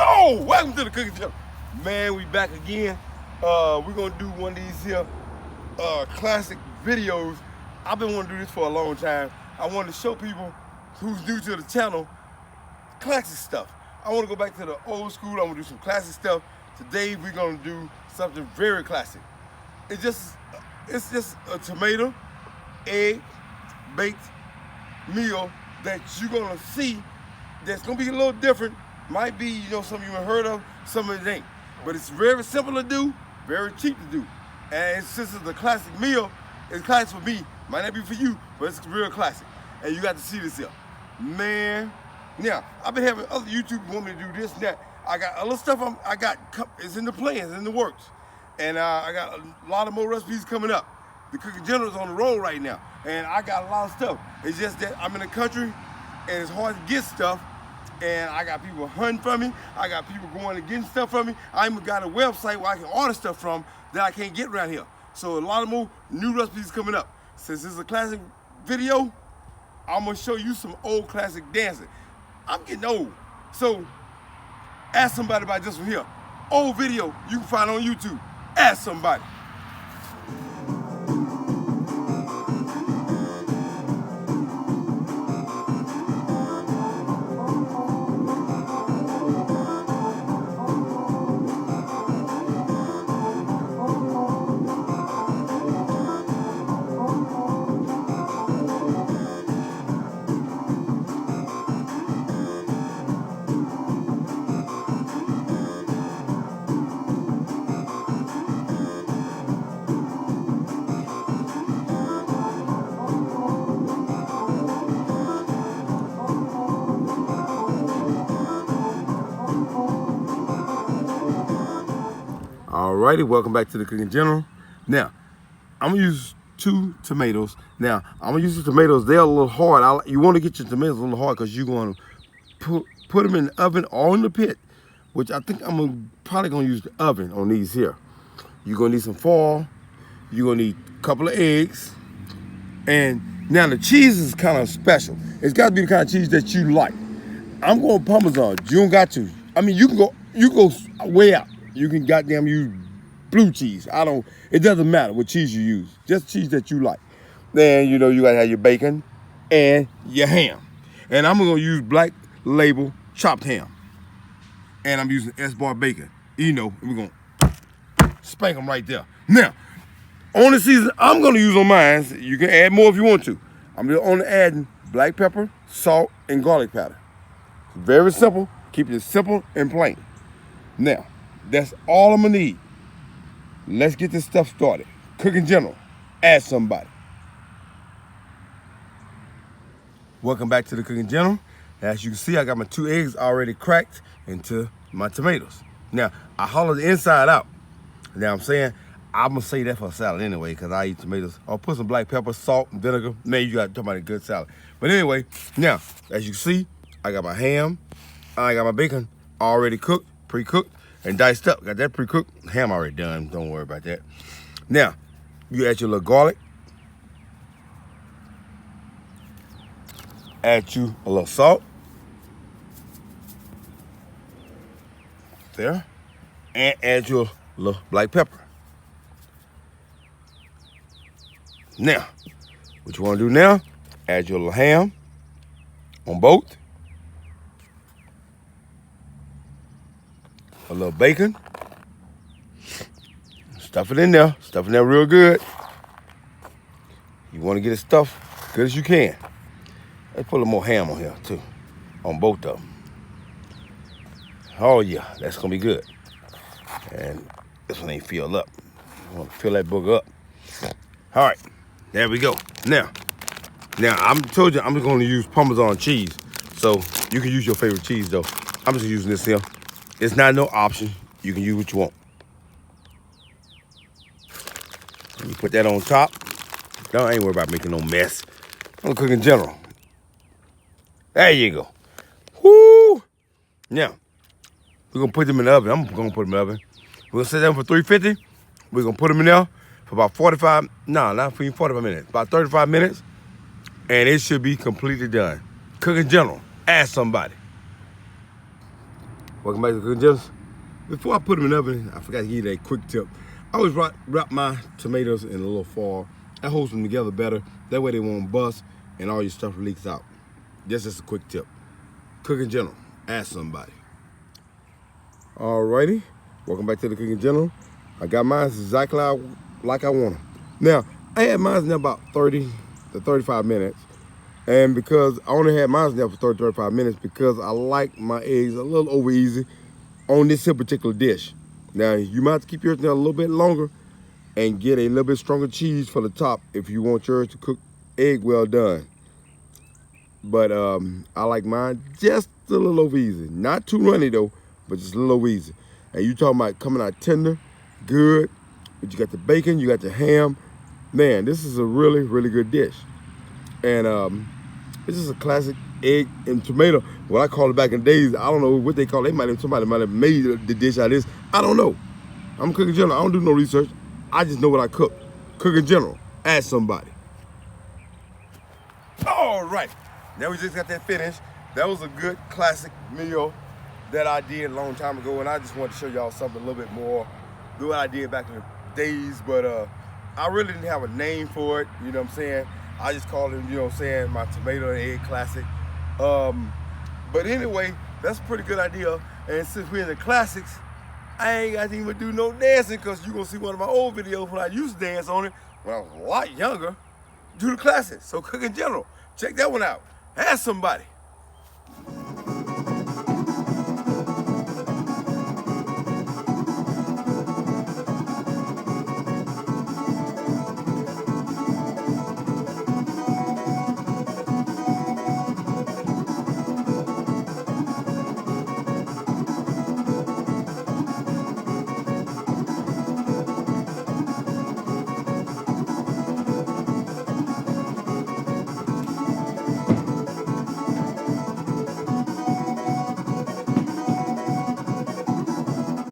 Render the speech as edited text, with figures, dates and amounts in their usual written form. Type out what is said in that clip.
Oh, welcome to the Cooking Channel. Man, we back again. We're gonna do one of these here classic videos. I've been wanting to do this for a long time. I want to show people who's new to the channel classic stuff. I want to go back to the old school. I want to do some classic stuff. Today we're gonna do something very classic. It's just a tomato, egg, baked meal that you're gonna see that's gonna be a little different. Might be, something you haven't heard of, some of it ain't. But it's very simple to do, very cheap to do. And since it's a classic meal, it's classic for me. Might not be for you, but it's real classic. And you got to see this here. Man, now, I've been having other YouTubers want me to do this and that. I got other stuff it's in the plans, in the works. And I got a lot of more recipes coming up. The Cooking General's on the roll right now. And I got a lot of stuff. It's just that I'm in the country and it's hard to get stuff. And I got people hunting for me. I got people going and getting stuff from me. I even got a website where I can order stuff from that I can't get around here. So a lot of more new recipes coming up. Since this is a classic video, I'm gonna show you some old classic dancing. I'm getting old. So ask somebody about this one here. Old video you can find on YouTube. Ask somebody. Alrighty, welcome back to the Cooking General. Now, I'm gonna use 2 tomatoes. Now, I'm gonna use the tomatoes. They're a little hard. You want to get your tomatoes a little hard because you're gonna put them in the oven or in the pit, which I think probably gonna use the oven on these here. You're gonna need some foil. You're gonna need a couple of eggs. And now the cheese is kind of special. It's got to be the kind of cheese that you like. I'm going Parmesan. You don't got to. I mean, you go way out. You can goddamn use blue cheese. It doesn't matter what cheese you use. Just cheese that you like. Then, you gotta have your bacon and your ham. And I'm gonna use Black Label chopped ham. And I'm using S-bar bacon. We're gonna spank them right there. Now, on the season I'm gonna use on mine, you can add more if you want to. I'm just only adding black pepper, salt, and garlic powder. Very simple. Keep it simple and plain. Now, that's all I'm gonna need. Let's get this stuff started. Cooking General, ask somebody. Welcome back to the Cooking General. As you can see, I got my 2 eggs already cracked into my tomatoes. Now, I hollowed the inside out. Now I'm gonna say that for a salad anyway, because I eat tomatoes. I'll put some black pepper, salt, and vinegar. Man, you gotta talk about a good salad. But anyway, now, as you can see, I got my ham, I got my bacon already cooked, pre-cooked, and diced up. Got that pre-cooked. Ham already done. Don't worry about that. Now, you add your little garlic. Add you a little salt. There. And add your little black pepper. Now, what you want to do now, add your little ham on both. A little bacon. Stuff it in there. Stuff it in there real good. You want to get it stuffed as good as you can. Let's put a little more ham on here too. On both of them. Oh yeah, that's going to be good. And this one ain't filled up. You want to fill that booger up. All right, there we go. Now I told you I'm going to use Parmesan cheese. So you can use your favorite cheese though. I'm just using this here. It's not no option. You can use what you want. You put that on top. I ain't worried about making no mess. I'm Cooking General. There you go. Woo! Now, we're going to put them in the oven. I'm going to put them in the oven. We're going to set them for 350. We're going to put them in there for about 45 minutes. About 35 minutes. And it should be completely done. Cooking General. Ask somebody. Welcome back to Cooking Gentles. Before I put them in the oven, I forgot to give you that quick tip. I always wrap my tomatoes in a little foil. That holds them together better. That way they won't bust and all your stuff leaks out. Just a quick tip. Cooking Gentle. Ask somebody. Alrighty. Welcome back to the Cooking Gentle. I got mine exactly like I want them. Now, I had mine in there about 30 to 35 minutes. And because I only had mine in there for 30 to 35 minutes because I like my eggs a little over easy on this particular dish. Now, you might have to keep yours in there a little bit longer and get a little bit stronger cheese for the top if you want yours to cook egg well done. But I like mine just a little over easy. Not too runny though, but just a little over easy. And you talking about coming out tender, good, but you got the bacon, you got the ham. Man, this is a really, really good dish. And this is a classic egg and tomato. What I call it back in the days, I don't know what they call it. Somebody might have made the dish out of this. I don't know. I'm Cooking Gentle. I don't do no research. I just know what I cook. Cooking Gentle. Ask somebody. All right. Now we just got that finished. That was a good classic meal that I did a long time ago, and I just wanted to show y'all something a little bit more than what I did back in the days, but I really didn't have a name for it, you know what I'm saying? I just called it, you know what I'm saying, my tomato and egg classic. But anyway, that's a pretty good idea, and since we're in the classics, I ain't got to even do no dancing because you're going to see one of my old videos when I used to dance on it when I was a lot younger, do the classics. So Cooking Gentle, check that one out. Ask somebody.